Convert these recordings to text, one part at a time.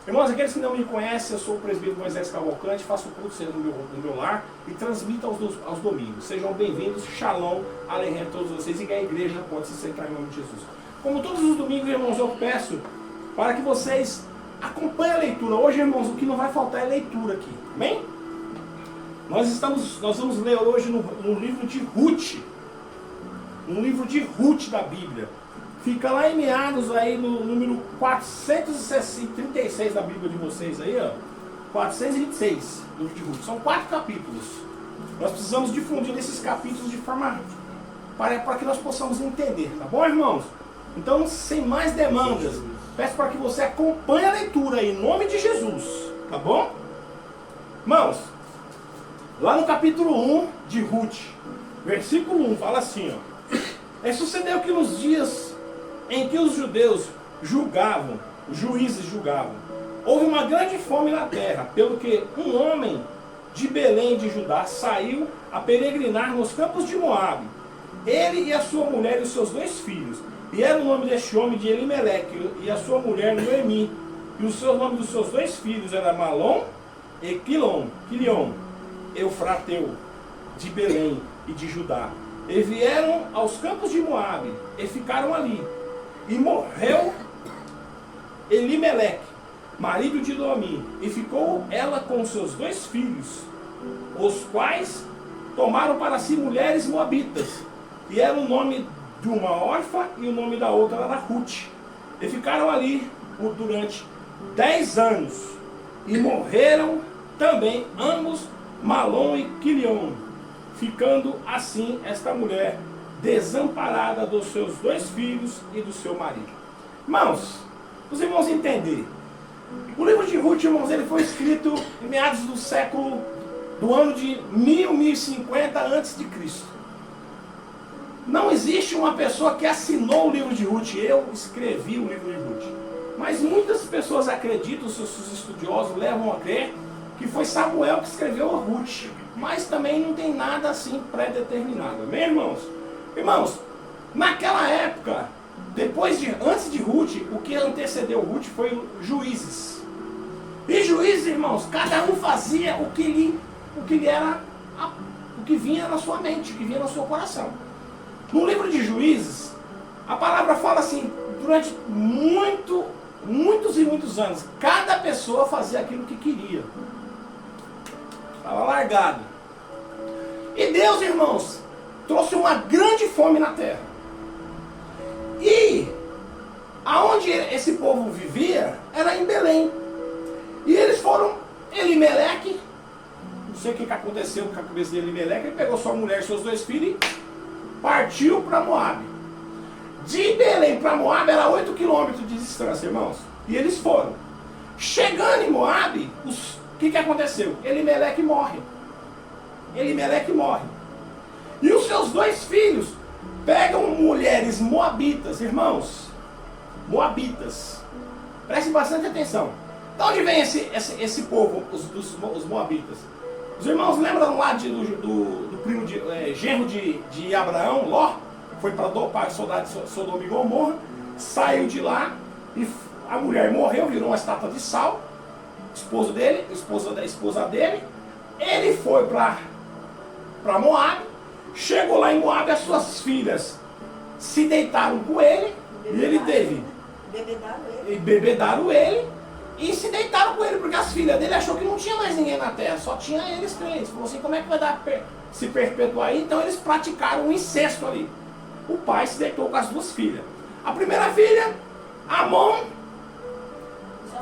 Irmãos, aqueles que não me conhecem, eu sou o presbítero Moisés Cavalcante, faço o culto no meu lar e transmito aos domingos. Sejam bem-vindos, Shalom, Aleluia a todos vocês e que a igreja pode se sentar em nome de Jesus. Como todos os domingos, irmãos, eu peço para que vocês acompanhem a leitura. Hoje, irmãos, o que não vai faltar é leitura aqui, amém? Nós vamos ler hoje no livro de Ruth, no livro de Ruth da Bíblia. Fica lá em meados aí no número 436 da Bíblia de vocês aí, ó. 426 do livro de Ruth. São 4 capítulos. Nós precisamos difundir esses capítulos de forma para que nós possamos entender, tá bom, irmãos? Então, sem mais demandas, peço para que você acompanhe a leitura aí, em nome de Jesus, tá bom? Irmãos, lá no capítulo 1 de Ruth, versículo 1, fala assim, ó. Sucedeu que nos dias em que os judeus os juízes julgavam, houve uma grande fome na terra, pelo que um homem de Belém de Judá saiu a peregrinar nos campos de Moabe, ele e a sua mulher e os seus 2 filhos, e era o nome deste homem de Elimeleque, e a sua mulher Noemi, e o nome dos seus 2 filhos era Malom e Quilion, Eufrateu, de Belém e de Judá. E vieram aos campos de Moabe, e ficaram ali. E morreu Elimeleque, marido de Noemi, e ficou ela com seus 2 filhos, os quais tomaram para si mulheres moabitas, e era o nome de uma órfã e o nome da outra era Ruth. E ficaram ali durante 10 anos, e morreram também ambos, Malom e Quilion, ficando assim esta mulher desamparada dos seus 2 filhos e do seu marido. Irmãos, os irmãos entenderem, o livro de Ruth, irmãos, ele foi escrito em meados do ano de 1050 a.C. Não existe uma pessoa que assinou o livro de Ruth. Eu escrevi o livro de Ruth, mas muitas pessoas acreditam, os estudiosos levam a crer que foi Samuel que escreveu a Ruth, mas também não tem nada assim pré-determinado, amém, irmãos? Irmãos, naquela época, antes de Ruth, o que antecedeu Ruth foi Juízes. E Juízes, irmãos, cada um fazia o que vinha na sua mente, o que vinha no seu coração. No livro de Juízes, a palavra fala assim, durante muitos e muitos anos, cada pessoa fazia aquilo que queria. Estava largado. E Deus, irmãos, trouxe uma grande fome na terra. E aonde esse povo vivia era em Belém. E eles foram, Elimeleque, não sei o que aconteceu com a cabeça de Elimeleque, ele pegou sua mulher e seus 2 filhos e partiu para Moabe. De Belém para Moabe era 8 quilômetros de distância, irmãos. E eles foram. Chegando em Moabe, o que aconteceu? Elimeleque morre. E os seus 2 filhos pegam mulheres moabitas, irmãos. Moabitas. Prestem bastante atenção. De onde vem esse povo, os moabitas? Os irmãos lembram lá do primo genro de Abraão, Ló? Foi para a cidade de Sodoma e Gomorra, saiu de lá e a mulher morreu, virou uma estátua de sal. Esposa dele. Ele foi para Moabe. Chegou lá em Moabe, as suas filhas se deitaram com ele. E ele teve. Bebedaram ele. E se deitaram com ele, porque as filhas dele achou que não tinha mais ninguém na terra, só tinha eles três. Falou assim, como é que vai dar se perpetuar aí? Então eles praticaram um incesto ali. O pai se deitou com as 2 filhas. A primeira filha, Amon,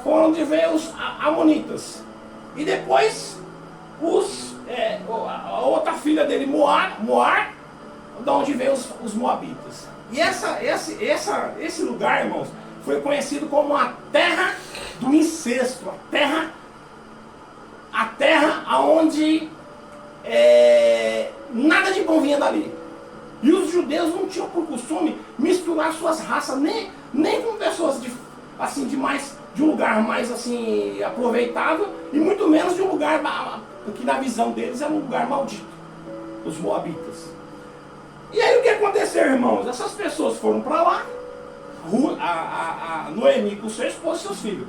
foram de ver os amonitas. E depois a outra filha dele, Moar, de onde veio os moabitas. E esse lugar, irmãos, foi conhecido como a terra do incesto, a terra onde nada de bom vinha dali. E os judeus não tinham por costume misturar suas raças, nem com pessoas de um lugar mais assim aproveitável, e muito menos de um lugar que na visão deles era um lugar maldito, os moabitas. E aí o que aconteceu, irmãos? Essas pessoas foram para lá, a Noemi com seu esposo e seus filhos.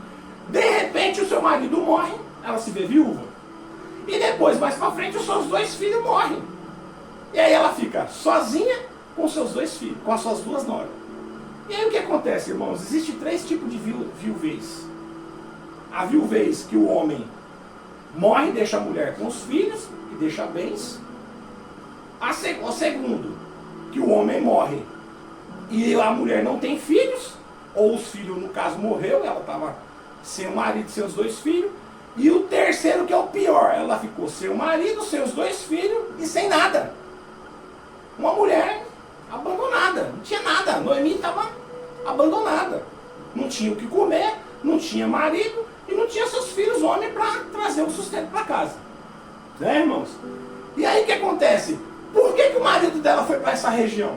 De repente repente o seu marido morre, ela se vê viúva. E depois, mais pra frente, os seus 2 filhos morrem. E aí ela fica sozinha com os seus 2 filhos, com as suas 2 noras. E aí o que acontece, irmãos? Existem 3 tipos de viuvez. A viuvez que o homem morre, deixa a mulher com os filhos e deixa bens. O segundo, que o homem morre e a mulher não tem filhos, ou os filhos, no caso, morreu, ela estava sem o marido, sem os 2 filhos. E o terceiro, que é o pior, ela ficou sem o marido, sem os 2 filhos e sem nada. Uma mulher abandonada, não tinha nada. Noemi estava abandonada. Não tinha o que comer, não tinha marido e não tinha seus filhos homens para trazer o sustento para casa. Né, irmãos? E aí o que acontece? Por que o marido dela foi para essa região?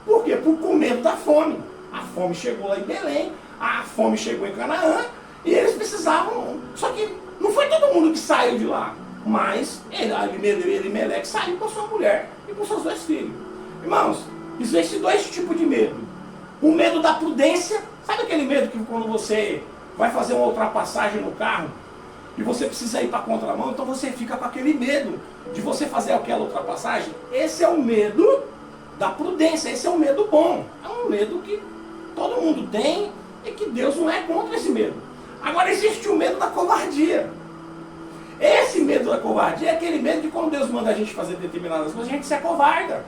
Por quê? Com medo da fome. A fome chegou lá em Belém, a fome chegou em Canaã e eles precisavam. Só que não foi todo mundo que saiu de lá. Mas Elimeleque saiu com a sua mulher e com seus 2 filhos. Irmãos, existem 2 tipos de medo. O medo da prudência. Sabe aquele medo que quando você vai fazer uma ultrapassagem no carro e você precisa ir para a contramão, então você fica com aquele medo de você fazer aquela ultrapassagem? Esse é o medo da prudência, esse é um medo bom. É um medo que todo mundo tem e que Deus não é contra esse medo. Agora existe o medo da covardia. Esse medo da covardia é aquele medo de quando Deus manda a gente fazer determinadas coisas, a gente se acovarda.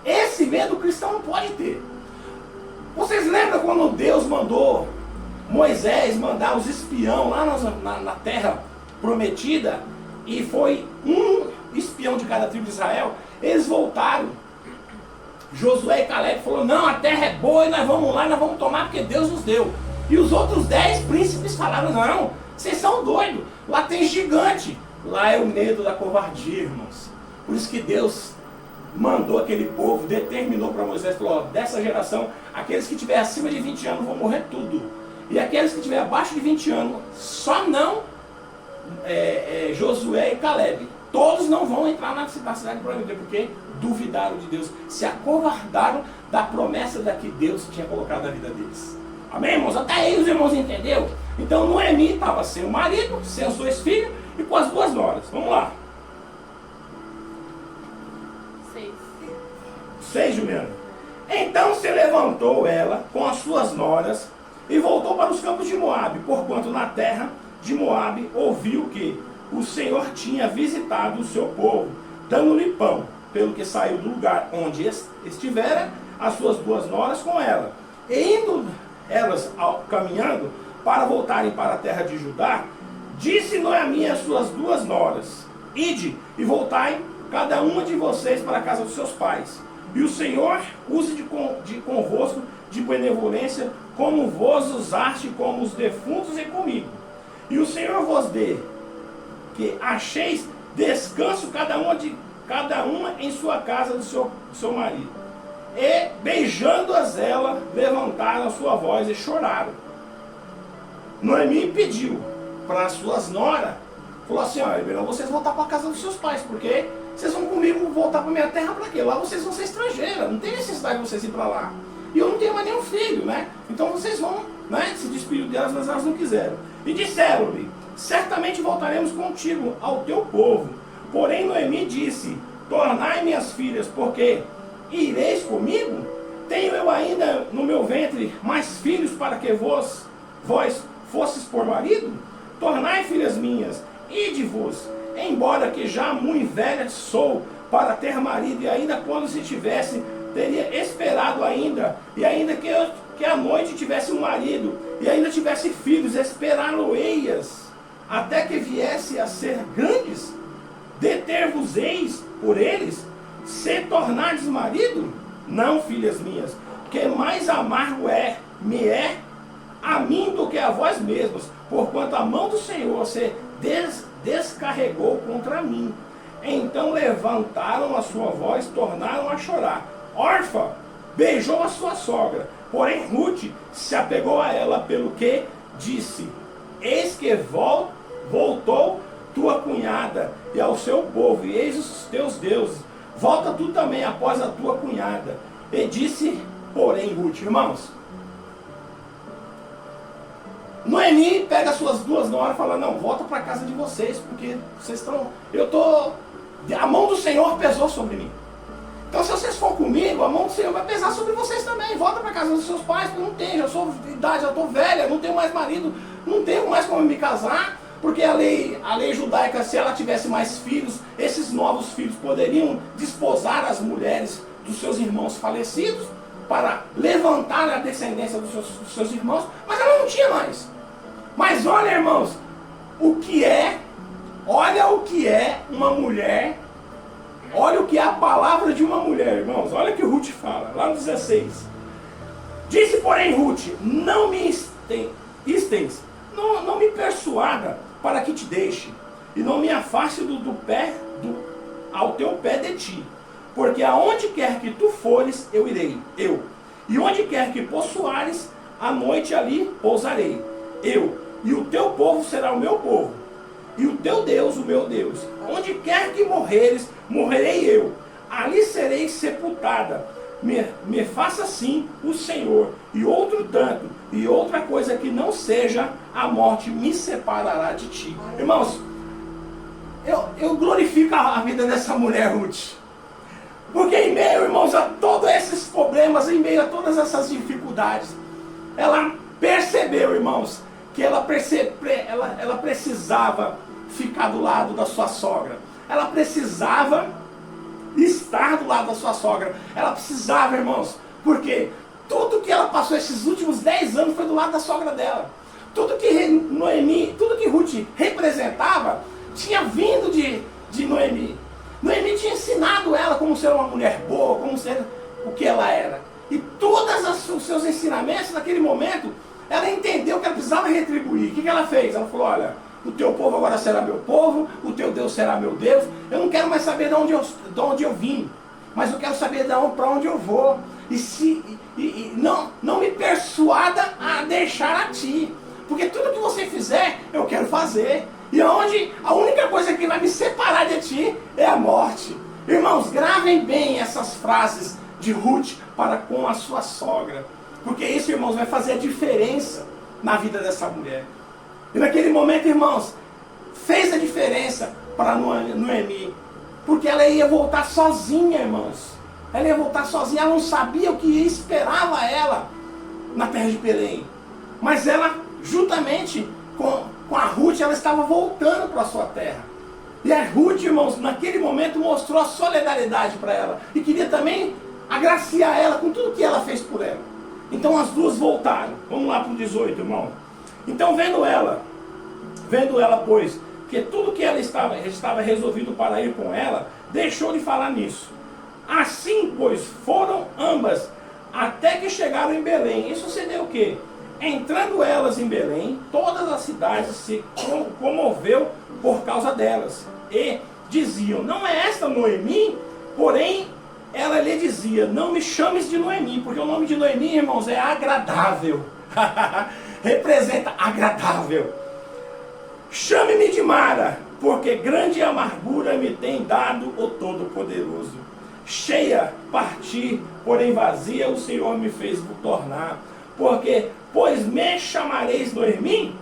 Esse medo o cristão não pode ter. Vocês lembram quando Deus mandou Moisés mandar os espião lá na terra prometida, e foi um espião de cada tribo de Israel? Eles voltaram. Josué e Caleb falaram: não, a terra é boa e nós vamos lá e nós vamos tomar porque Deus nos deu. E os outros 10 príncipes falaram: não, vocês são doidos, lá tem gigante. Lá é o medo da covardia, irmãos. Por isso que Deus mandou aquele povo, determinou para Moisés, falou: ó, dessa geração, aqueles que tiverem acima de 20 anos vão morrer tudo. E aqueles que tiverem abaixo de 20 anos, só não Josué e Caleb. Todos não vão entrar na cidade prometida, porque duvidaram de Deus, se acovardaram da promessa da que Deus tinha colocado na vida deles. Amém, irmãos? Até aí os irmãos entenderam? Então Noemi estava sem o marido, sem os 2 filhos e com as 2 noras. Vamos lá. 6, Juliana. Então se levantou ela com as suas noras e voltou para os campos de Moabe, porquanto na terra de Moabe ouviu que o Senhor tinha visitado o seu povo, dando-lhe pão, pelo que saiu do lugar onde estivera as suas 2 noras com ela. E indo elas caminhando para voltarem para a terra de Judá, disse Noemi às suas 2 noras: ide e voltai cada uma de vocês para a casa dos seus pais. E o Senhor use de convosco de benevolência, como vos usaste com os defuntos e comigo. E o Senhor vos dê que acheis descanso cada uma em sua casa do seu marido. E beijando-as ela, levantaram a sua voz e choraram. Noemi pediu para as suas noras, falou assim: olha, é melhor vocês voltar para a casa dos seus pais, porque vocês vão comigo voltar para a minha terra para quê? Lá vocês vão ser estrangeiras, não tem necessidade de vocês ir para lá. E eu não tenho mais nenhum filho, né? Então vocês vão, né, se despedir delas, mas elas não quiseram. E disseram-lhe: certamente voltaremos contigo ao teu povo. Porém Noemi disse: tornai minhas filhas, porque ireis comigo? Tenho eu ainda no meu ventre mais filhos para que vós fosses por marido? Tornai, filhas minhas, ide-vos, embora que já muito velha sou para ter marido, e ainda quando se tivesse, teria esperado ainda, e ainda que à noite tivesse um marido, e ainda tivesse filhos, esperá-lo-eias, até que viesse a ser grandes, deter-vos-eis por eles, se tornardes marido? Não, filhas minhas, que mais amargo me é a mim do que a vós mesmos, porquanto a mão do Senhor se descarregou contra mim. Então levantaram a sua voz, tornaram a chorar. Orfa beijou a sua sogra, porém Ruth se apegou a ela, pelo que disse: eis que voltou tua cunhada e ao seu povo, e eis os teus deuses, volta tu também após a tua cunhada. E disse, porém, Ruth, irmãos, Noemi pega as suas duas noras e fala, não, volta para casa de vocês, porque vocês estão... A mão do Senhor pesou sobre mim. Então se vocês for comigo, a mão do Senhor vai pesar sobre vocês também. Volta para casa dos seus pais, porque não tem, já sou de idade, já estou velha, não tenho mais marido, não tenho mais como me casar, porque a lei judaica, se ela tivesse mais filhos, esses novos filhos poderiam desposar as mulheres dos seus irmãos falecidos, para levantar a descendência dos seus irmãos, mas ela não tinha mais. Mas olha, irmãos, olha o que é uma mulher, olha o que é a palavra de uma mulher, irmãos. Olha o que Ruth fala, lá no 16. Disse, porém, Ruth, não me persuada para que te deixe, e não me afaste ao teu pé de ti. Porque aonde quer que tu fores, eu irei, e onde quer que possuares, à noite ali pousarei, e o teu povo será o meu povo, e o teu Deus, o meu Deus. Onde quer que morreres, morrerei eu, ali serei sepultada. Me faça assim o Senhor, e outro tanto, e outra coisa que não seja a morte me separará de ti. Irmãos, eu glorifico a vida dessa mulher, Ruth. Porque em meio, irmãos, a todos esses problemas, em meio a todas essas dificuldades, ela percebeu, irmãos, que ela precisava ficar do lado da sua sogra. Ela precisava estar do lado da sua sogra. Ela precisava, irmãos, porque tudo que ela passou esses últimos 10 anos foi do lado da sogra dela. Tudo que Ruth representava, tinha vindo de Noemi. Noemi tinha ensinado ela como ser uma mulher boa, como ser o que ela era. E todos os seus ensinamentos, naquele momento, ela entendeu que ela precisava retribuir. O que ela fez? Ela falou, olha, o teu povo agora será meu povo, o teu Deus será meu Deus. Eu não quero mais saber de onde eu vim, mas eu quero saber para onde eu vou. Não me persuada a deixar a ti, porque tudo que você fizer, eu quero fazer. E a única coisa que vai me separar de ti é a morte. Irmãos, gravem bem essas frases de Ruth para com a sua sogra. Porque isso, irmãos, vai fazer a diferença na vida dessa mulher. E naquele momento, irmãos, fez a diferença para Noemi. Porque ela ia voltar sozinha, irmãos. Ela ia voltar sozinha, ela não sabia o que esperava ela na terra de Belém. Mas ela, juntamente com a Ruth, ela estava voltando para a sua terra. E a Ruth, irmãos, naquele momento mostrou a solidariedade para ela. E queria também agraciar ela com tudo que ela fez por ela. Então as duas voltaram. Vamos lá para o 18, irmão. Então vendo ela, pois, que tudo que ela estava resolvido para ir com ela, deixou de falar nisso. Assim, pois, foram ambas, até que chegaram em Belém. E sucedeu o quê? Entrando elas em Belém, todas as cidades se comoveu por causa delas. E diziam, não é esta Noemi? Porém, ela lhe dizia, não me chames de Noemi, porque o nome de Noemi, irmãos, é agradável. Representa agradável. Chame-me de Mara, porque grande amargura me tem dado o Todo-Poderoso. Cheia, parti, porém vazia, o Senhor me fez tornar. Pois me chamareis Noemi?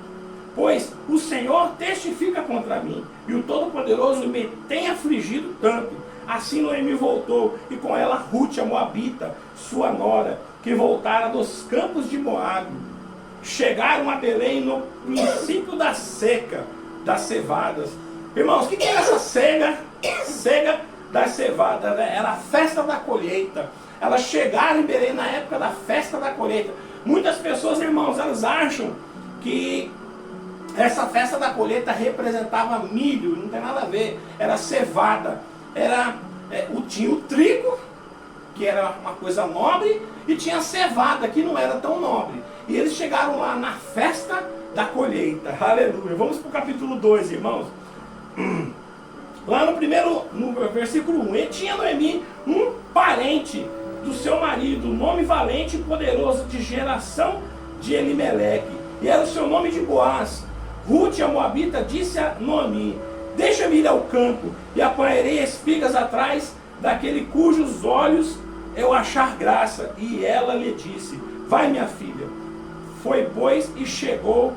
Pois o Senhor testifica contra mim, e o Todo-Poderoso me tem afligido tanto. Assim Noemi voltou, e com ela Ruth, a Moabita, sua nora, que voltara dos campos de Moabe. Chegaram a Belém no princípio da seca das cevadas. Irmãos, o que era essa cega das cevadas? Era a festa da colheita. Elas chegaram em Belém na época da festa da colheita. Muitas pessoas, irmãos, elas acham que essa festa da colheita representava milho. Não tem nada a ver. Era cevada. Tinha o trigo, que era uma coisa nobre, e tinha a cevada, que não era tão nobre. E eles chegaram lá na festa da colheita. Aleluia. Vamos para o capítulo 2, irmãos. Lá no versículo 1. E tinha Noemi um parente do seu marido, nome valente e poderoso, de geração de Elimeleque. E era o seu nome de Boaz. Ruth, a Moabita, disse a Noemi, deixa-me ir ao campo, e apanharei espigas atrás daquele cujos olhos eu achar graça. E ela lhe disse, vai, minha filha. Foi, pois, e chegou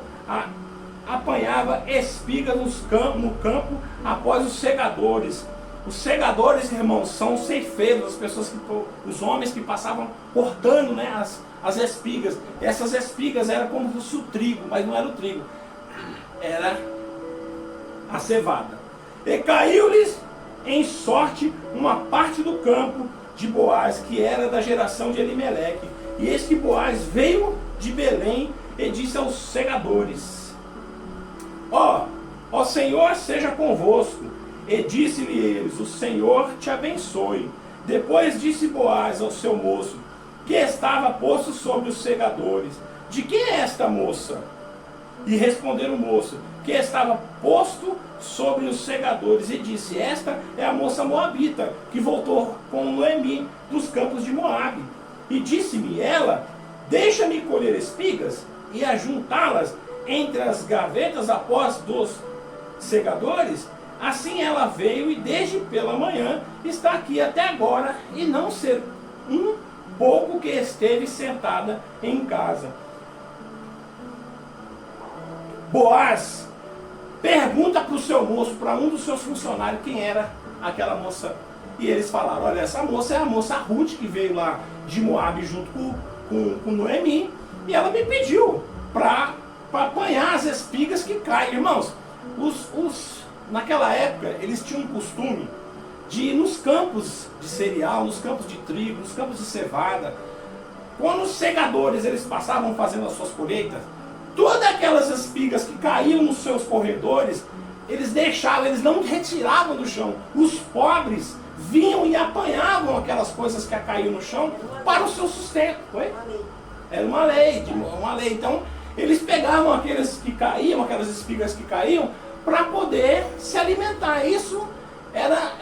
apanhava espigas no campo após os segadores. Os segadores, irmãos, são os ceifeiros, as pessoas os homens que passavam cortando, né, as espigas. Essas espigas eram como se fosse o trigo, mas não era o trigo, era a cevada. E caiu-lhes em sorte uma parte do campo de Boaz, que era da geração de Elimeleque. E eis que Boaz veio de Belém e disse aos segadores: ó Senhor seja convosco. E disse-lhe eles: o Senhor te abençoe. Depois disse Boaz ao seu moço, que estava posto sobre os segadores: de quem é esta moça? E responderam o moço, que estava posto sobre os segadores, e disse: esta é a moça moabita, que voltou com Noemi dos campos de Moabe. E disse-me ela: deixa-me colher espigas e ajuntá-las entre as gavetas após dos segadores. Assim ela veio e desde pela manhã está aqui até agora, e não ser um pouco que esteve sentada em casa. Boaz pergunta para o seu moço, para um dos seus funcionários, quem era aquela moça. E eles falaram: olha, essa moça é a moça Ruth, que veio lá de Moabe junto com Noemi, e ela me pediu para apanhar as espigas que caem. Irmãos, naquela época eles tinham um costume de ir nos campos de cereal, nos campos de trigo, nos campos de cevada. Quando os segadores eles passavam fazendo as suas colheitas, todas aquelas espigas que caíam nos seus corredores, eles deixavam, eles não retiravam do chão. Os pobres vinham e apanhavam aquelas coisas que caíam no chão para o seu sustento. Foi? Era uma lei. Então, eles pegavam aqueles que caíam, aquelas espigas que caíam, para poder se alimentar. Isso era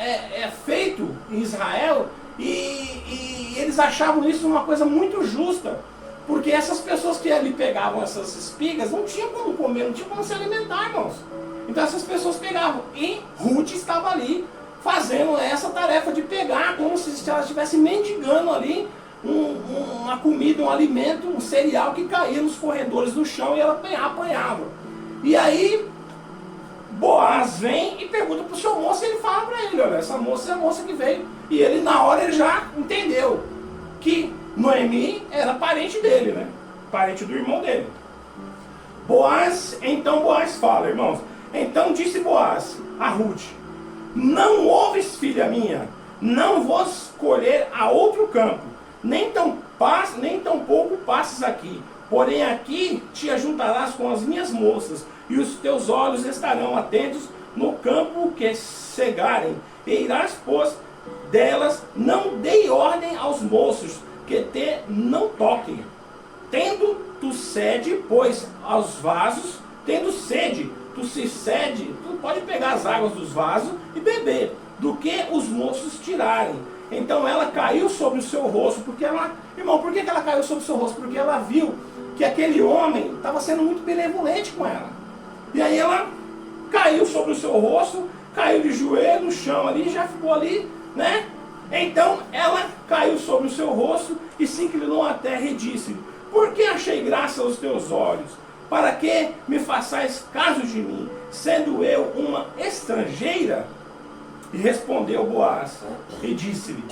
feito em Israel, e eles achavam isso uma coisa muito justa, porque essas pessoas que ali pegavam essas espigas não tinham como comer, não tinham como se alimentar, irmãos. Então essas pessoas pegavam, e Ruth estava ali fazendo essa tarefa de pegar, como se ela estivesse mendigando ali uma comida, um alimento, um cereal que caía nos corredores do chão, e ela apanhava. E aí Boaz vem e pergunta para o seu moço, e ele fala para ele: olha, essa moça é a moça que veio. E ele, na hora, ele já entendeu que Noemi era parente dele, né? Parente do irmão dele. Então Boaz fala, irmãos: então disse Boaz a Ruth: não ouves, filha minha, não vos colher a outro campo, nem tampouco passes aqui, porém aqui te ajuntarás com as minhas moças, e os teus olhos estarão atentos no campo que cegarem, e irás, pois, delas. Não dei ordem aos moços que te não toquem. Tendo tu sede, pois, aos vasos, tendo sede, tu pode pegar as águas dos vasos e beber, do que os moços tirarem. Então ela caiu sobre o seu rosto, porque ela, irmão, por que ela caiu sobre o seu rosto? Porque ela viu que aquele homem estava sendo muito benevolente com ela. E aí ela caiu sobre o seu rosto, caiu de joelho no chão ali, já ficou ali, né? Então ela caiu sobre o seu rosto e se inclinou à terra e disse: por que achei graça aos teus olhos? Para que me façais caso de mim, sendo eu uma estrangeira? E respondeu Boaz e disse-lhe: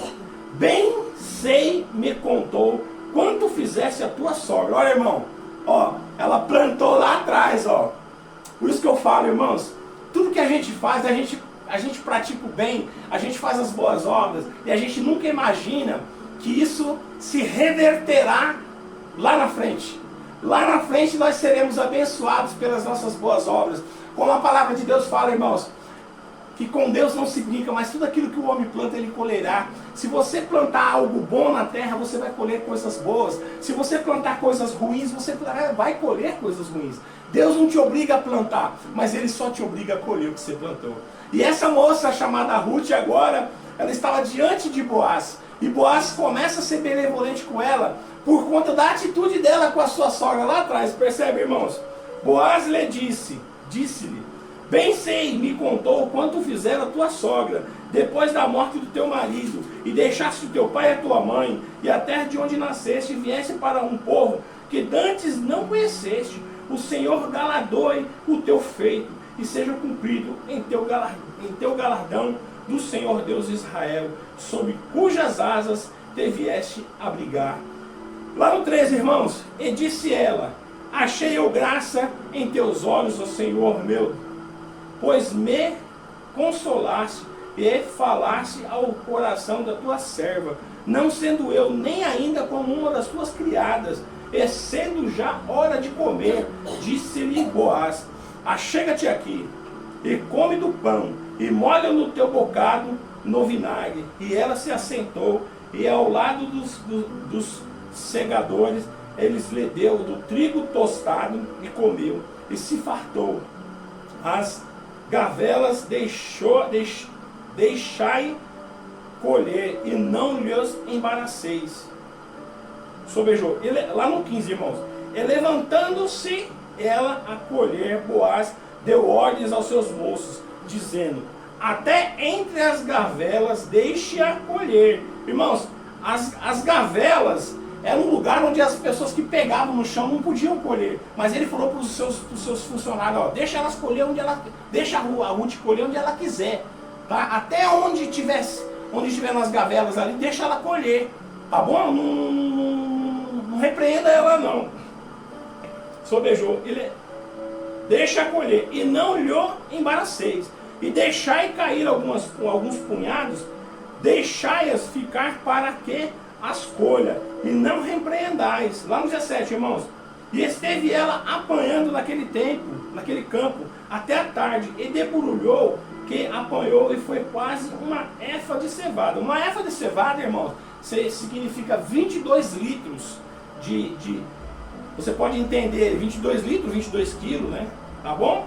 bem sei, me contou, quanto fizesse a tua sogra. Olha, irmão, ó, ela plantou lá atrás, ó. Por isso que eu falo, irmãos, tudo que a gente faz, a gente pratica o bem, a gente faz as boas obras, e a gente nunca imagina que isso se reverterá lá na frente. Lá na frente nós seremos abençoados pelas nossas boas obras. Como a palavra de Deus fala, irmãos, que com Deus não se brinca, mas tudo aquilo que o homem planta, ele colherá. Se você plantar algo bom na terra, você vai colher coisas boas. Se você plantar coisas ruins, você vai colher coisas ruins. Deus não te obriga a plantar, mas Ele só te obriga a colher o que você plantou. E essa moça chamada Ruth agora, ela estava diante de Boaz. E Boaz começa a ser benevolente com ela, por conta da atitude dela com a sua sogra lá atrás. Percebe, irmãos? Boaz lhe disse-lhe: bem sei, me contou quanto fizeram a tua sogra, depois da morte do teu marido, e deixaste o teu pai e a tua mãe, e a terra de onde nasceste, e viesse para um povo que dantes não conheceste, o Senhor galardoe o teu feito e seja cumprido em teu galardão do Senhor Deus de Israel, sob cujas asas te vieste abrigar. Lá no 13, irmãos, e disse ela: achei eu graça em teus olhos, ó Senhor meu, pois me consolaste e falaste ao coração da tua serva, não sendo eu nem ainda como uma das tuas criadas, e sendo já hora de comer. Disse-lhe Boaz: achega-te aqui, e come do pão, e molha no teu bocado no vinagre. E ela se assentou, e ao lado dos segadores, eles lhe deu do trigo tostado, e comeu, e se fartou. As gavelas deixai colher, e não lhes embaraceis. Sobejou. Lá no 15, irmãos. E levantando-se ela a colher, Boaz deu ordens aos seus moços, dizendo: até entre as gavelas deixe-a colher. Irmãos, as gavelas era um lugar onde as pessoas que pegavam no chão não podiam colher. Mas ele falou para os seus funcionários: ó, deixa elas colher onde ela. Deixa a Ruth colher onde ela quiser. Tá? Até onde estiver nas gavelas ali, deixa ela colher. Tá bom? Não repreenda ela não. Sobejou. Ele deixa colher, e não lhe embaraceis. E deixai cair alguns punhados, deixai-as ficar para que as colha, e não repreendais. Lá no 17, irmãos. E esteve ela apanhando naquele campo, até a tarde, e debulhou, que apanhou, e foi quase uma efa de cevada. Uma efa de cevada, irmãos, significa 22 litros você pode entender, 22 litros, 22 quilos, né? Tá bom?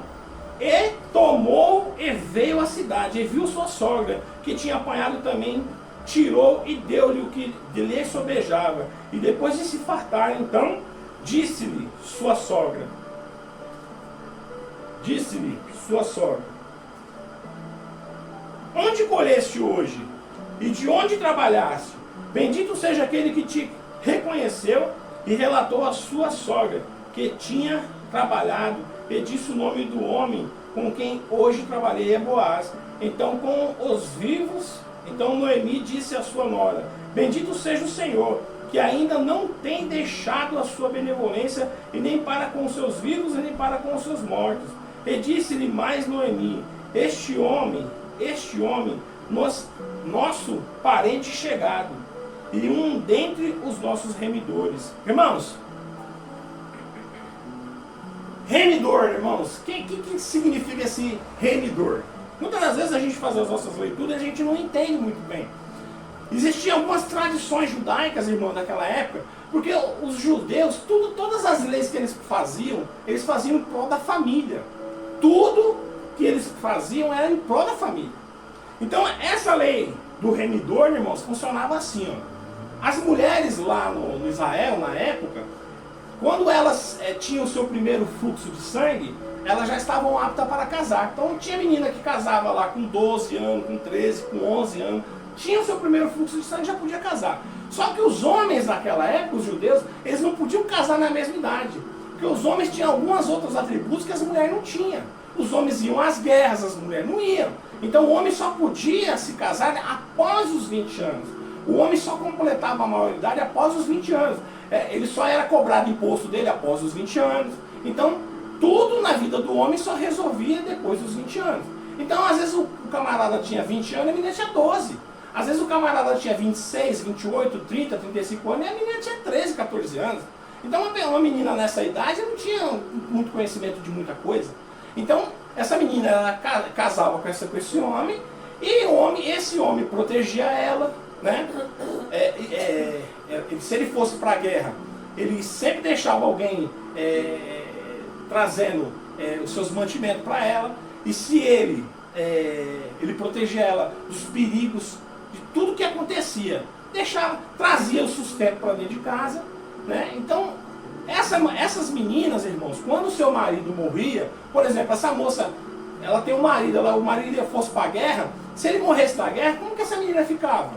E tomou e veio à cidade, e viu sua sogra, que tinha apanhado também, tirou e deu-lhe o que lhe sobejava. E depois de se fartar, então, disse-lhe sua sogra, onde colheste hoje? E de onde trabalhaste? Bendito seja aquele que te reconheceu, e relatou a sua sogra, que tinha trabalhado, e disse o nome do homem com quem hoje trabalhei é Boaz. Então Noemi disse à sua nora: bendito seja o Senhor, que ainda não tem deixado a sua benevolência, e nem para com os seus vivos, e nem para com os seus mortos. E disse-lhe mais Noemi: este homem, nosso parente chegado, e um dentre os nossos remidores. Irmãos, remidor, irmãos, o que significa esse remidor? Muitas das vezes a gente faz as nossas leituras e a gente não entende muito bem. Existiam algumas tradições judaicas, irmão, naquela época, porque os judeus, todas as leis que eles faziam em prol da família. Tudo que eles faziam era em prol da família. Então, essa lei do remidor, irmãos, funcionava assim, ó. As mulheres lá no Israel, na época, quando elas tinham o seu primeiro fluxo de sangue, elas já estavam aptas para casar. Então tinha menina que casava lá com 12 anos, com 13, com 11 anos, tinha o seu primeiro fluxo de sangue e já podia casar. Só que os homens naquela época, os judeus, eles não podiam casar na mesma idade, porque os homens tinham alguns outros atributos que as mulheres não tinham. Os homens iam às guerras, as mulheres não iam. Então o homem só podia se casar após os 20 anos. O homem só completava a maioridade após os 20 anos. Ele só era cobrado imposto dele após os 20 anos. Então, tudo na vida do homem só resolvia depois dos 20 anos. Então, às vezes o camarada tinha 20 anos e a menina tinha 12. Às vezes o camarada tinha 26, 28, 30, 35 anos e a menina tinha 13, 14 anos. Então, uma menina nessa idade não tinha muito conhecimento de muita coisa. Então, essa menina ela casava com esse homem, e esse homem protegia ela, né? Se ele fosse para a guerra, ele sempre deixava alguém trazendo os seus mantimentos para ela, e se ele protegia ela dos perigos, de tudo que acontecia, trazia o sustento para dentro de casa, né? Então, essas meninas, irmãos, quando o seu marido morria, por exemplo, essa moça, ela tem um marido, o marido fosse para a guerra, se ele morresse na guerra, como que essa menina ficava?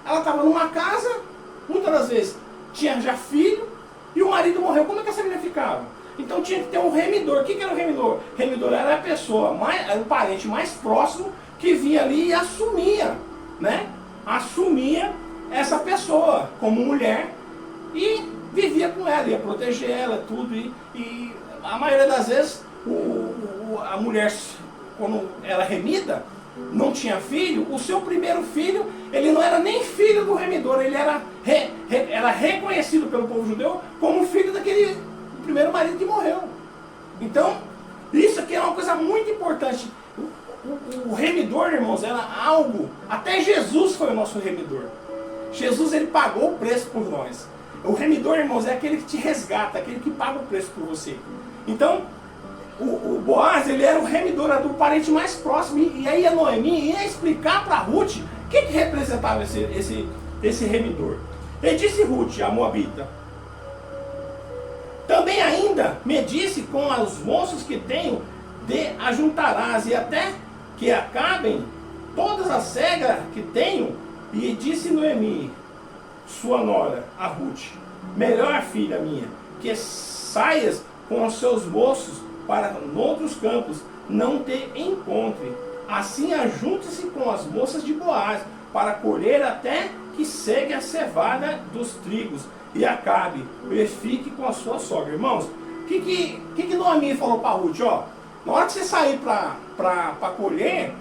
Ela estava numa casa, muitas das vezes tinha já filho, e o marido morreu, como é que essa menina ficava? Então tinha que ter um remidor. O que era o remidor? O remidor era a pessoa, era o parente mais próximo que vinha ali e assumia, né? Assumia essa pessoa como mulher e vivia com ela, ia proteger ela, tudo. E a maioria das vezes a mulher, quando era remida, não tinha filho, o seu primeiro filho, ele não era nem filho do remidor, ele era reconhecido pelo povo judeu como filho daquele primeiro marido que morreu. Então, isso aqui é uma coisa muito importante. O remidor, irmãos, era algo, até Jesus foi o nosso remidor. Jesus, ele pagou o preço por nós. O remidor, irmãos, é aquele que te resgata, aquele que paga o preço por você. Então, o Boaz, ele era o remidor, era do parente mais próximo. E aí a Noemi ia explicar para Ruth o que representava esse remidor. Ele disse Ruth, a moabita: também ainda me disse, com os moços que tenho, ajuntarás, e até que acabem todas as cegas que tenho. E disse Noemi, sua nora, a Ruth: melhor, filha minha, que saias com os seus moços para noutros campos, não te encontre. Assim ajunte-se com as moças de Boaz, para colher até que segue a cevada dos trigos, e acabe, e fique com a sua sogra. Irmãos, o que Noemi falou para Ruth? Ó, na hora que você sair para colher,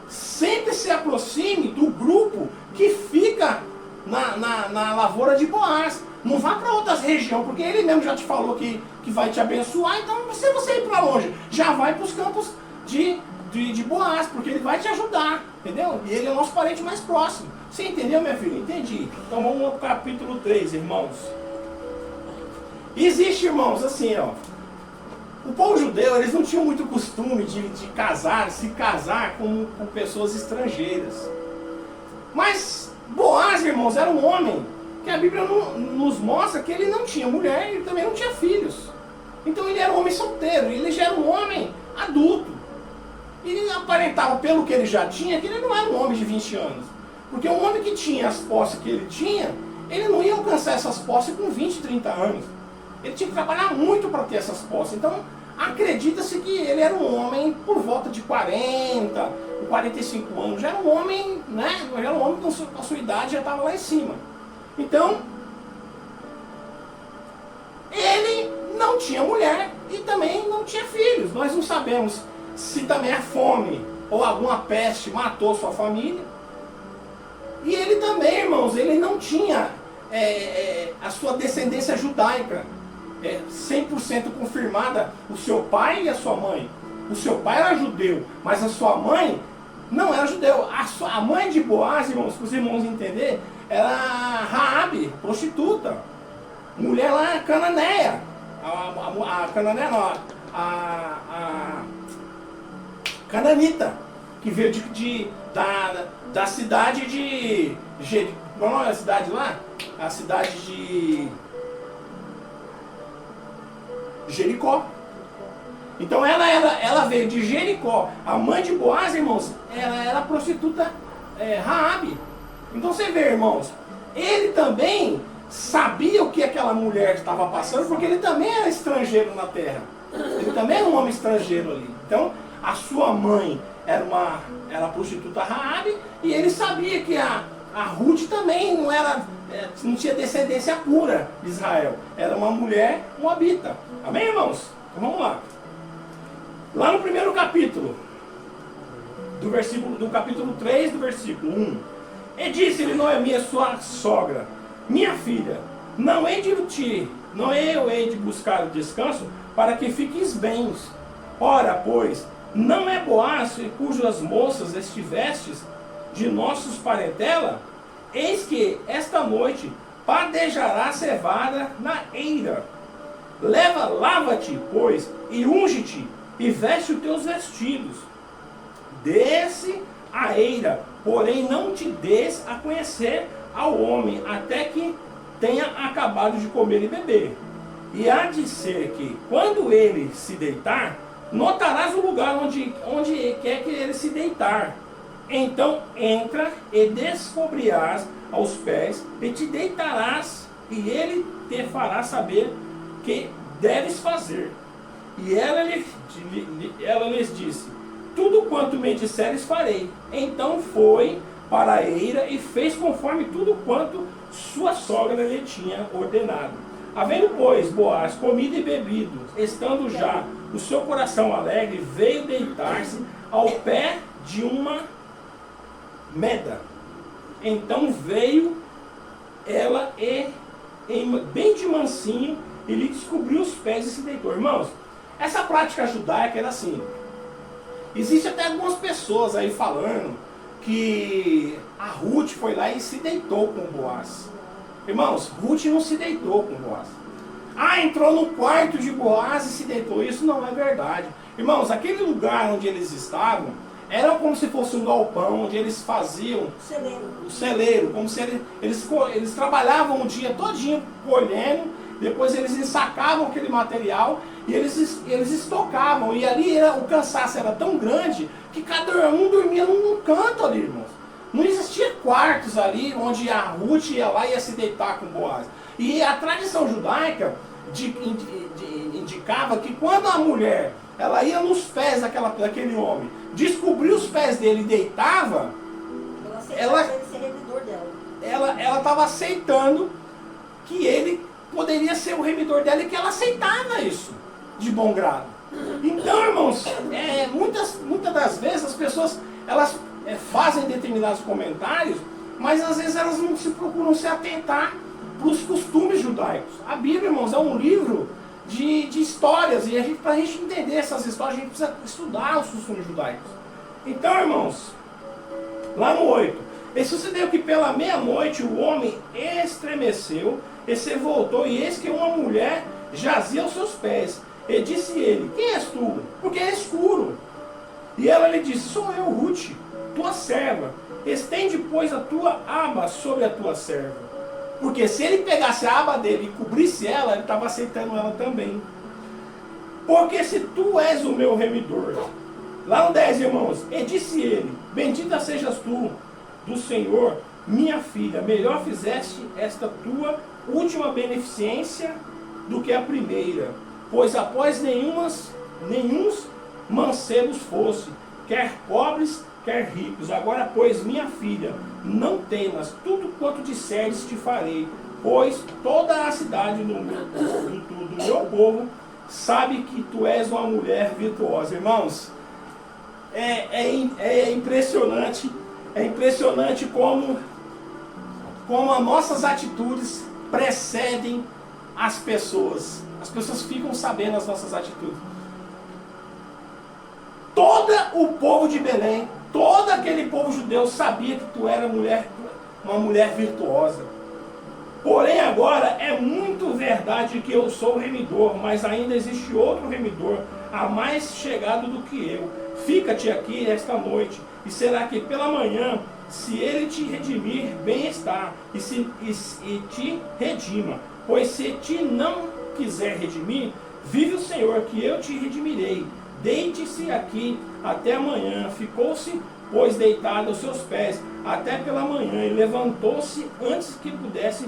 sempre se aproxime do grupo que fica na lavoura de Boaz. Não vá para outras regiões, porque ele mesmo já te falou que vai te abençoar. Então, se você ir para longe, já vai para os campos de Boaz, porque ele vai te ajudar, entendeu? E ele é o nosso parente mais próximo. Você entendeu, minha filha? Entendi. Então vamos ao capítulo 3, irmãos. Existe, irmãos, assim, ó. O povo judeu, eles não tinham muito costume de se casar com pessoas estrangeiras. Mas Boaz, irmãos, era um homem que a Bíblia nos mostra que ele não tinha mulher e também não tinha filhos. Então ele era um homem solteiro, ele já era um homem adulto. Ele aparentava, pelo que ele já tinha, que ele não era um homem de 20 anos. Porque um homem que tinha as posses que ele tinha, ele não ia alcançar essas posses com 20, 30 anos. Ele tinha que trabalhar muito para ter essas posses. Então, acredita-se que ele era um homem por volta de 40, 45 anos. Já era um homem, né? Já era um homem com a sua idade, já estava lá em cima. Então, ele não tinha mulher e também não tinha filhos. Nós não sabemos se também a fome ou alguma peste matou sua família. E ele também, irmãos, ele não tinha a sua descendência judaica 100% confirmada. O seu pai e a sua mãe. O seu pai era judeu, mas a sua mãe não era judeu. A mãe de Boaz, irmãos, para os irmãos entenderem, era Raabe, prostituta. Mulher lá cananeia. A cananeia não, a cananita, que veio da cidade de Jericó. Qual é a cidade lá? A cidade de Jericó. Então ela veio de Jericó. A mãe de Boaz, irmãos, ela era a prostituta Raabe. Então você vê, irmãos, ele também sabia o que aquela mulher estava passando, porque ele também era estrangeiro na terra. Ele também era um homem estrangeiro ali. Então, a sua mãe era a prostituta Raabe, e ele sabia que a Ruth também não tinha descendência pura de Israel. Era uma mulher moabita. Amém, irmãos? Então vamos lá. Lá no primeiro capítulo, do capítulo 3, do versículo 1. E disse-lhe Noemi, a sua sogra: minha filha, não eu hei de buscar o descanso para que fiques bens. Ora, pois, não é Boaz cujas moças estivestes de nossos parentela? Eis que esta noite padejará cevada na eira. Lava-te, pois, e unge-te, e veste os teus vestidos. Desce a eira, porém não te des a conhecer ao homem, até que tenha acabado de comer e beber. E há de ser que, quando ele se deitar, notarás o lugar onde quer que ele se deitar. Então entra e descobrirás aos pés, e te deitarás, e ele te fará saber que deves fazer. E ela lhes disse: tudo quanto me disseres farei. Então foi para a eira e fez conforme tudo quanto sua sogra lhe tinha ordenado. Havendo, pois, Boaz comido e bebido, estando já o seu coração alegre, veio deitar-se ao pé de uma meda. Então veio ela bem de mansinho e lhe descobriu os pés e se deitou. Irmãos, essa prática judaica era assim. Existe até algumas pessoas aí falando que a Ruth foi lá e se deitou com o Boaz. Irmãos, Ruth não se deitou com o Boaz. Entrou no quarto de Boaz e se deitou. Isso não é verdade. Irmãos, aquele lugar onde eles estavam era como se fosse um galpão, onde eles faziam o celeiro, como se eles trabalhavam o dia todinho colhendo, depois eles ensacavam aquele material e eles estocavam. E ali o cansaço era tão grande que cada um dormia num canto ali, irmãos. Não existia quartos ali onde a Ruth ia lá e ia se deitar com Boaz. E a tradição judaica indicava que quando a mulher ela ia nos pés daquele homem, descobria os pés dele e deitava, ela estava aceitando que ele poderia ser o remidor dela e que ela aceitava isso de bom grado. Então, irmãos, muitas das vezes as pessoas elas fazem determinados comentários, mas às vezes elas não se procuram se atentar para os costumes judaicos. A Bíblia, irmãos, é um livro de histórias, e para a gente entender essas histórias, a gente precisa estudar os costumes judaicos. Então, irmãos, lá no 8, e sucedeu que pela meia-noite o homem estremeceu, e se voltou, e eis que uma mulher jazia aos seus pés. E disse ele: quem és tu? Porque é escuro. E ela lhe disse: sou eu, Ruth, tua serva. Estende, pois, a tua aba sobre a tua serva. Porque se ele pegasse a aba dele e cobrisse ela, ele estava aceitando ela também. Porque se tu és o meu remidor. Lá no 10, irmãos, e disse ele: bendita sejas tu do Senhor, minha filha, melhor fizeste esta tua última beneficência do que a primeira, pois após nenhuns mancebos fosse, quer pobres, quer ricos. Agora, pois, minha filha, não temas, tudo quanto disseres te farei, pois toda a cidade do meu povo sabe que tu és uma mulher virtuosa. Irmãos, é impressionante como as nossas atitudes precedem as pessoas. As pessoas ficam sabendo as nossas atitudes. Todo o povo de Belém, todo aquele povo judeu sabia que tu era uma mulher virtuosa. Porém agora é muito verdade que eu sou o remidor, mas ainda existe outro remidor, a mais chegado do que eu. Fica-te aqui esta noite, e será que pela manhã, se ele te redimir, bem está, e te redima. Pois se te não quiser redimir, vive o Senhor, que eu te redimirei. Deite-se aqui até amanhã. Ficou-se, pois, deitado aos seus pés até pela manhã, e levantou-se antes que pudesse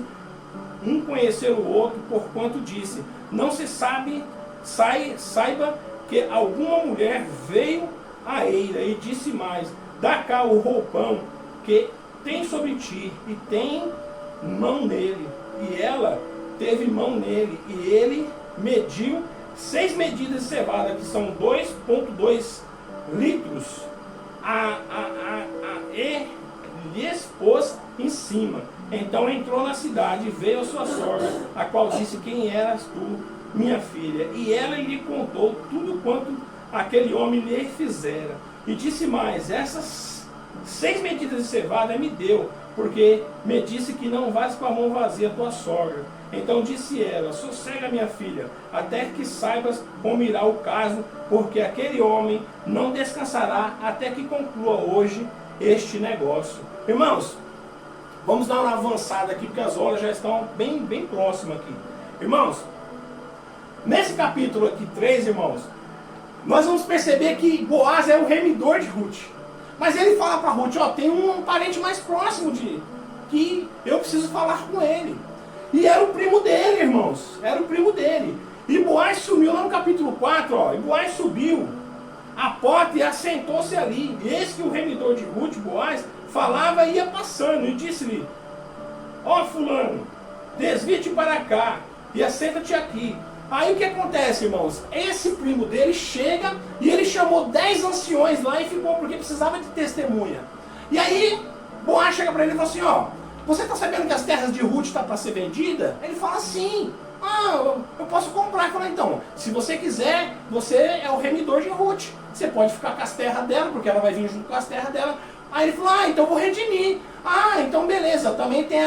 um conhecer o outro, porquanto disse: não se saiba que alguma mulher veio à eira. E disse mais: dá cá o roupão que tem sobre ti, e tem mão nele. E ela teve mão nele, e ele mediu 6 medidas de cevada, que são 2,2 litros, e lhes pôs em cima. Então entrou na cidade e veio a sua sogra, a qual disse: quem eras tu, minha filha? E ela lhe contou tudo quanto aquele homem lhe fizera. E disse mais: essas 6 medidas de cevada me deu, porque me disse que não vais com a mão vazia tua sogra. Então disse ela: sossega, minha filha, até que saibas como irá o caso, porque aquele homem não descansará até que conclua hoje este negócio. Irmãos, vamos dar uma avançada aqui, porque as horas já estão bem próximas aqui. Irmãos, nesse capítulo aqui 3, irmãos, nós vamos perceber que Boaz é o remidor de Ruth. Mas ele fala para Ruth: tem um parente mais próximo que eu preciso falar com ele. E era o primo dele, irmãos. Era o primo dele. E Boaz sumiu lá no capítulo 4, ó. E Boaz subiu a porta e assentou-se ali. E eis que o remidor de Ruth, Boaz, falava e ia passando. E disse-lhe: ó fulano, desvia-te para cá e assenta-te aqui. Aí o que acontece, irmãos? Esse primo dele chega e ele chamou 10 anciões lá e ficou, porque precisava de testemunha. E aí Boaz chega para ele e fala assim: ó, você está sabendo que as terras de Ruth estão para ser vendida? Ele fala: sim. Ah, eu posso comprar. Ele fala: então, se você quiser, você é o remidor de Ruth. Você pode ficar com as terras dela, porque ela vai vir junto com as terras dela. Aí ele falou: ah, então eu vou redimir. Ah, então beleza, também tem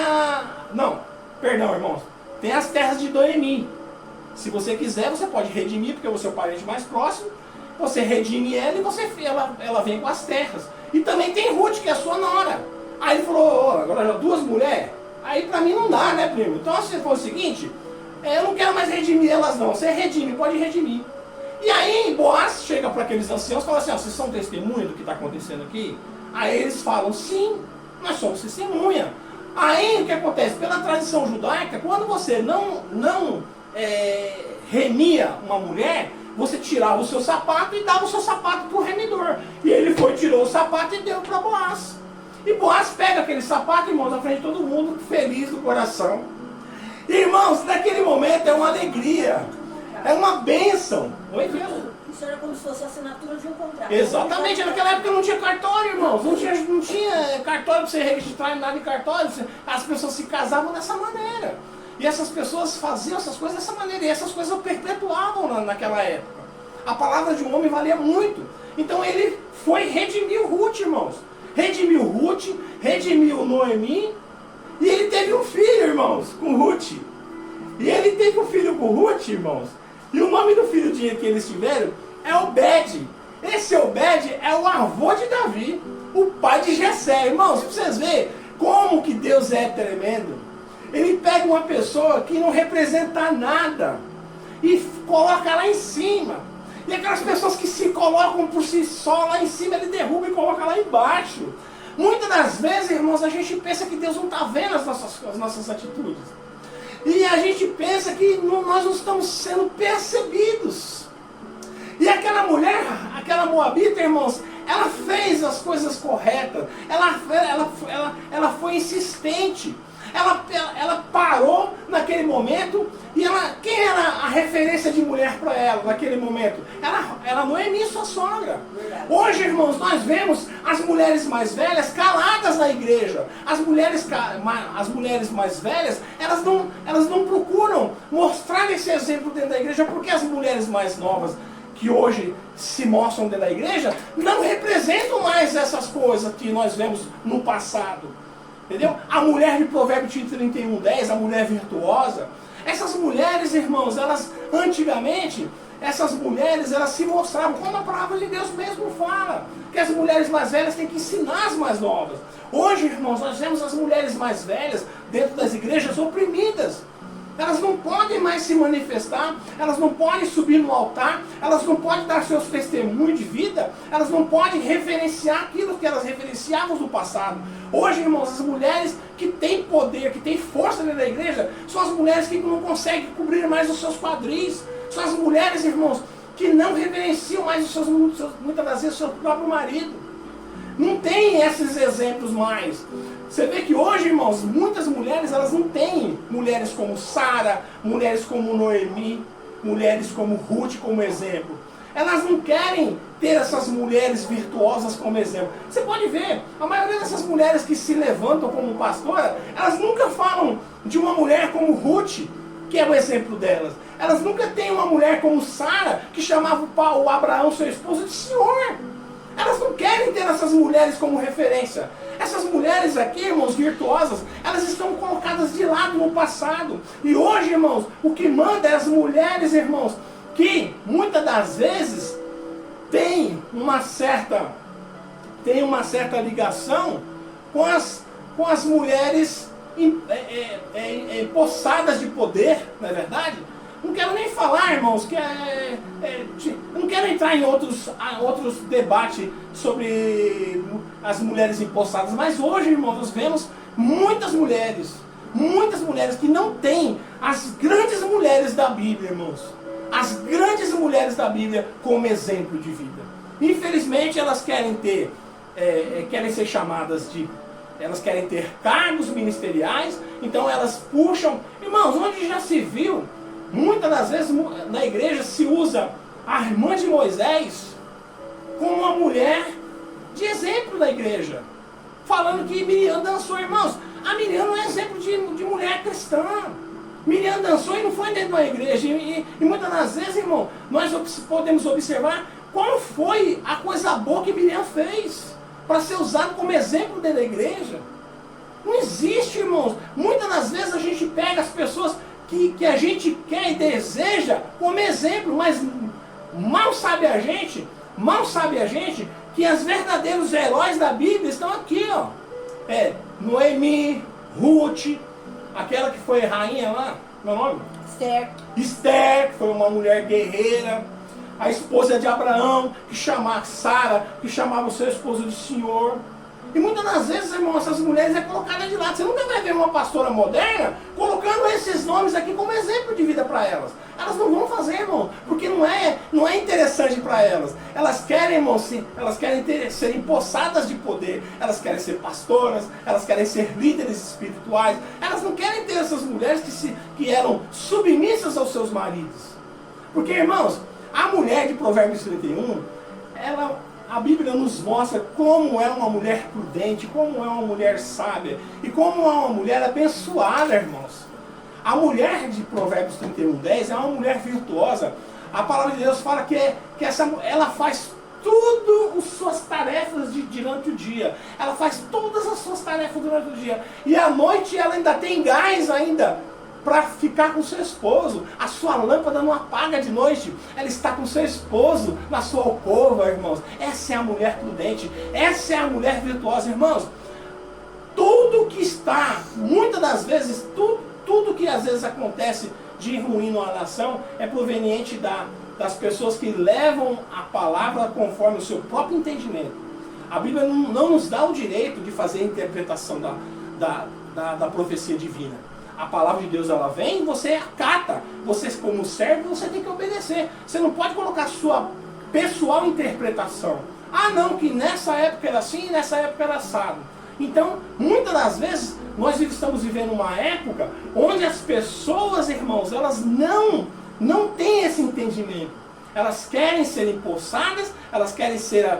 não, perdão, irmãos. Tem as terras de Noemi. Se você quiser, você pode redimir, porque você é o parente mais próximo. Você redime ela e ela vem com as terras. E também tem Ruth, que é a sua nora. Aí ele falou: oh, agora já 2 mulheres? Aí pra mim não dá, né, primo? Então se for o seguinte, eu não quero mais redimir elas não. Você redime, pode redimir. E aí Boaz chega para aqueles anciãos e fala assim: ó, vocês são testemunha do que está acontecendo aqui? Aí eles falam: sim, nós somos testemunha. Aí o que acontece? Pela tradição judaica, quando você não remia uma mulher, você tirava o seu sapato e dava o seu sapato para o remidor. E ele foi, tirou o sapato e deu para Boaz. E Boaz pega aquele sapato, irmãos, na frente de todo mundo, feliz do coração. Irmãos, naquele momento é uma alegria, é uma bênção. Oi, mesmo? Isso era como se fosse a assinatura de um contrato. Exatamente, naquela época não tinha cartório, irmãos. Não tinha cartório para você registrar nada em cartório. As pessoas se casavam dessa maneira. E essas pessoas faziam essas coisas dessa maneira. E essas coisas perpetuavam naquela época. A palavra de um homem valia muito. Então ele foi redimir Ruth, irmãos. Redimiu Ruth, redimiu Noemi. E ele teve um filho, irmãos, com Ruth. E ele teve um filho com Ruth, irmãos. E o nome do filho que eles tiveram é Obed. Esse Obed é o avô de Davi, o pai de Jessé. Irmãos, pra vocês verem como que Deus é tremendo. Ele pega uma pessoa que não representa nada e coloca lá em cima. E aquelas pessoas que se colocam por si só lá em cima, ele derruba e coloca lá embaixo. Muitas das vezes, irmãos, a gente pensa que Deus não está vendo as nossas atitudes. E a gente pensa que nós não estamos sendo percebidos. E aquela mulher, aquela moabita, irmãos, ela fez as coisas corretas. Ela foi insistente. Ela parou naquele momento. E quem era a referência de mulher para ela naquele momento? Era Noemi, sua sogra. Hoje, irmãos, nós vemos as mulheres mais velhas caladas na igreja. As mulheres mais velhas, elas não procuram mostrar esse exemplo dentro da igreja, porque as mulheres mais novas que hoje se mostram dentro da igreja não representam mais essas coisas que nós vemos no passado. Entendeu? A mulher de Provérbios 31:10, a mulher virtuosa. Essas mulheres, irmãos, antigamente, essas mulheres se mostravam, como a palavra de Deus mesmo fala, que as mulheres mais velhas têm que ensinar as mais novas. Hoje, irmãos, nós vemos as mulheres mais velhas dentro das igrejas oprimidas. Elas não podem mais se manifestar, elas não podem subir no altar, elas não podem dar seus testemunhos de vida, elas não podem referenciar aquilo que elas referenciavam no passado. Hoje, irmãos, as mulheres que têm poder, que têm força dentro da igreja, são as mulheres que não conseguem cobrir mais os seus quadris. São as mulheres, irmãos, que não reverenciam mais muitas das vezes o seu próprio marido. Não tem esses exemplos mais. Você vê que hoje, irmãos, muitas mulheres, elas não têm mulheres como Sara, mulheres como Noemi, mulheres como Ruth como exemplo. Elas não querem ter essas mulheres virtuosas como exemplo. Você pode ver, a maioria dessas mulheres que se levantam como pastora, elas nunca falam de uma mulher como Ruth, que é o exemplo delas. Elas nunca têm uma mulher como Sara, que chamava o Abraão, seu esposo, de senhor. Elas não querem ter essas mulheres como referência. Essas mulheres aqui, irmãos, virtuosas, elas estão colocadas de lado no passado. E hoje, irmãos, o que manda é as mulheres, irmãos, que muitas das vezes tem uma certa ligação com as mulheres empossadas de poder, não é verdade? Não quero nem falar, irmãos, não quero entrar em outros debates sobre as mulheres empossadas, mas hoje, irmãos, nós vemos muitas mulheres que não têm as grandes mulheres da Bíblia, irmãos. as grandes mulheres da Bíblia como exemplo de vida. Infelizmente elas querem ser chamadas de... Elas querem ter cargos ministeriais, então elas puxam... Irmãos, onde já se viu, muitas das vezes na igreja se usa a irmã de Moisés como uma mulher de exemplo da igreja. Falando que Miriam dançou, irmãos. A Miriam não é exemplo de mulher cristã. Miriam dançou e não foi dentro de uma igreja. E muitas das vezes, irmão, nós podemos observar qual foi a coisa boa que Miriam fez para ser usado como exemplo dentro da igreja. Não existe, irmãos. Muitas das vezes a gente pega as pessoas que a gente quer e deseja como exemplo, mas mal sabe a gente que os verdadeiros heróis da Bíblia estão aqui, ó. Noemi, Ruth, aquela que foi rainha lá, meu nome? Esther, que foi uma mulher guerreira. A esposa de Abraão, que chamava Sara, que chamava o seu esposo de Senhor. E muitas das vezes, irmão, essas mulheres é colocada de lado. Você nunca vai ver uma pastora moderna colocando esses nomes aqui como exemplo de vida para elas. Elas não vão fazer, irmão, porque não é interessante para elas. Elas querem, irmão, sim, elas querem ser empossadas de poder. Elas querem ser pastoras, elas querem ser líderes espirituais. Elas não querem ter essas mulheres que eram submissas aos seus maridos. Porque, irmãos, a mulher de Provérbios 31, a Bíblia nos mostra como é uma mulher prudente, como é uma mulher sábia e como é uma mulher abençoada, irmãos. A mulher de Provérbios 31:10 é uma mulher virtuosa. A palavra de Deus fala que ela faz tudo as suas tarefas durante o dia. Ela faz todas as suas tarefas durante o dia. E à noite ela ainda tem gás ainda para ficar com seu esposo. A sua lâmpada não apaga de noite. Ela está com seu esposo na sua alcova, irmãos. Essa é a mulher prudente. Essa é a mulher virtuosa, irmãos. Tudo que está, muitas das vezes, tudo que às vezes acontece de ruim numa nação é proveniente das pessoas que levam a palavra conforme o seu próprio entendimento. A Bíblia não nos dá o direito de fazer a interpretação da profecia divina. A palavra de Deus, ela vem e você acata. Você, como servo, você tem que obedecer. Você não pode colocar sua pessoal interpretação. Ah, não, que nessa época era assim, nessa época era assado. Então, muitas das vezes, nós estamos vivendo uma época onde as pessoas, irmãos, elas não têm esse entendimento. Elas querem ser empossadas, elas querem ser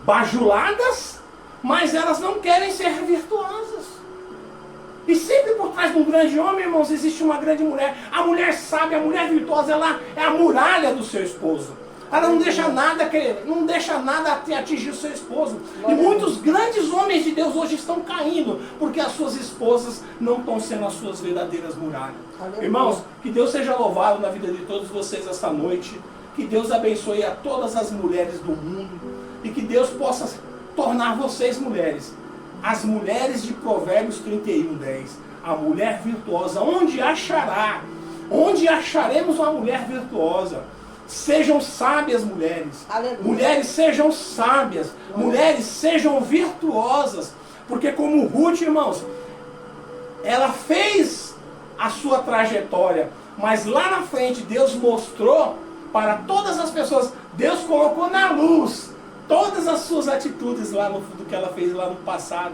bajuladas, mas elas não querem ser virtuosas. E sempre por trás de um grande homem, irmãos, existe uma grande mulher. A mulher sábia, a mulher virtuosa, ela é a muralha do seu esposo. Ela não deixa nada atingir o seu esposo. E muitos grandes homens de Deus hoje estão caindo, porque as suas esposas não estão sendo as suas verdadeiras muralhas. Aleluia. Irmãos, que Deus seja louvado na vida de todos vocês esta noite. Que Deus abençoe a todas as mulheres do mundo. E que Deus possa tornar vocês mulheres. As mulheres de Provérbios 31:10. A mulher virtuosa. Onde acharemos uma mulher virtuosa? Sejam sábias, mulheres. Aleluia. Mulheres, sejam sábias. Mulheres, sejam virtuosas. Porque como Ruth, irmãos, ela fez a sua trajetória. Mas lá na frente, Deus mostrou para todas as pessoas. Deus colocou na luz todas as suas atitudes lá do que ela fez lá no passado.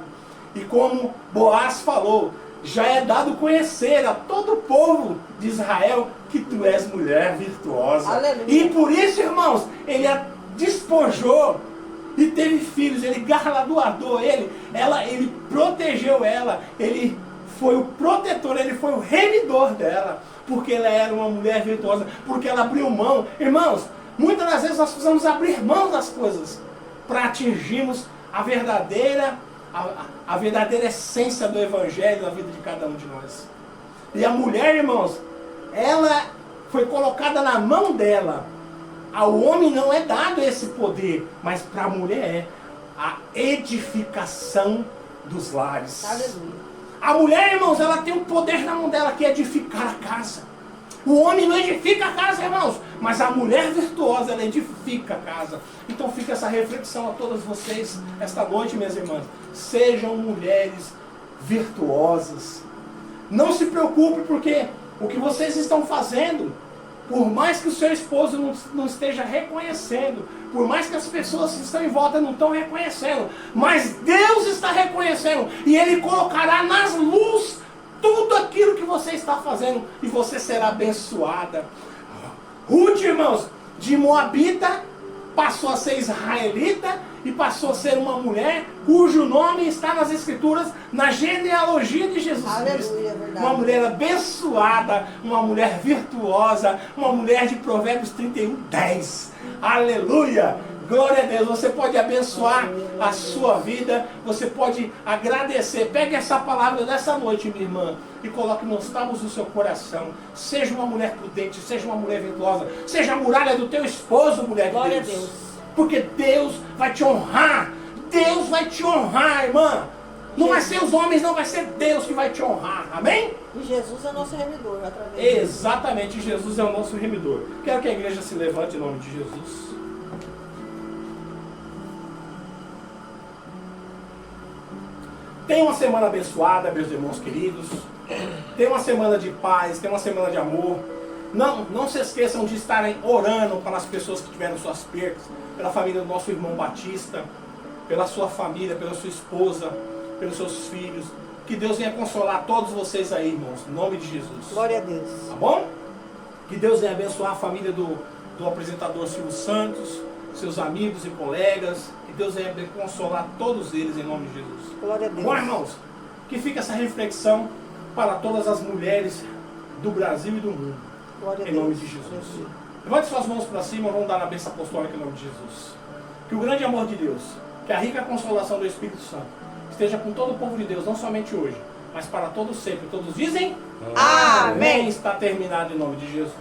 E como Boaz falou, já é dado conhecer a todo o povo de Israel que tu és mulher virtuosa. Aleluia. E por isso, irmãos, ele a despojou e teve filhos, ele galardoou ele protegeu ela, ele foi o protetor, ele foi o remidor dela, porque ela era uma mulher virtuosa, porque ela abriu mão. Irmãos, muitas das vezes nós precisamos abrir mão das coisas para atingirmos a verdadeira essência do Evangelho na vida de cada um de nós. E a mulher, irmãos, ela foi colocada na mão dela. Ao homem não é dado esse poder, mas para a mulher é a edificação dos lares. Aleluia. A mulher, irmãos, ela tem um poder na mão dela que é edificar a casa. O homem não edifica a casa, irmãos, mas a mulher virtuosa, ela edifica a casa. Então fica essa reflexão a todas vocês esta noite, minhas irmãs. Sejam mulheres virtuosas. Não se preocupe, porque o que vocês estão fazendo Por mais que o seu esposo não esteja reconhecendo, por mais que as pessoas que estão em volta não estão reconhecendo, mas Deus está reconhecendo e Ele colocará nas luzes tudo aquilo que você está fazendo e você será abençoada. Ruth, irmãos, de Moabita passou a ser israelita e passou a ser uma mulher cujo nome está nas escrituras, na genealogia de Jesus Cristo. Verdade. Uma mulher abençoada, uma mulher virtuosa, uma mulher de Provérbios 31:10. Aleluia! Glória a Deus. Você pode abençoar a sua vida, você pode agradecer. Pegue essa palavra dessa noite, minha irmã, e coloque nos tábuas do seu coração. Seja uma mulher prudente, seja uma mulher virtuosa, seja a muralha do teu esposo, mulher de Glória Deus. a Deus. Porque Deus vai te honrar. Deus vai te honrar, irmã. Não vai ser os homens, não, vai ser Deus que vai te honrar. Amém? E Jesus é nosso remidor, através de Exatamente, Jesus é o nosso remidor. Quero que a igreja se levante em nome de Jesus. Tenha uma semana abençoada, meus irmãos queridos. Tenha uma semana de paz, tenha uma semana de amor. Não se esqueçam de estarem orando pelas pessoas que tiveram suas perdas, pela família do nosso irmão Batista, pela sua família, pela sua esposa, pelos seus filhos. Que Deus venha consolar todos vocês aí, irmãos, em nome de Jesus. Glória a Deus. Tá bom? Que Deus venha abençoar a família do apresentador Silvio Santos, seus amigos e colegas. Que Deus venha consolar todos eles em nome de Jesus. Glória a Deus. Bom, irmãos, que fica essa reflexão para todas as mulheres do Brasil e do mundo. Glória a Em Deus. nome de Jesus. Levante suas mãos para cima, vamos dar na bênção apostólica em nome de Jesus. Que o grande amor de Deus, que a rica consolação do Espírito Santo esteja com todo o povo de Deus, não somente hoje, mas para todos sempre. Todos dizem? Amém. Está terminado em nome de Jesus.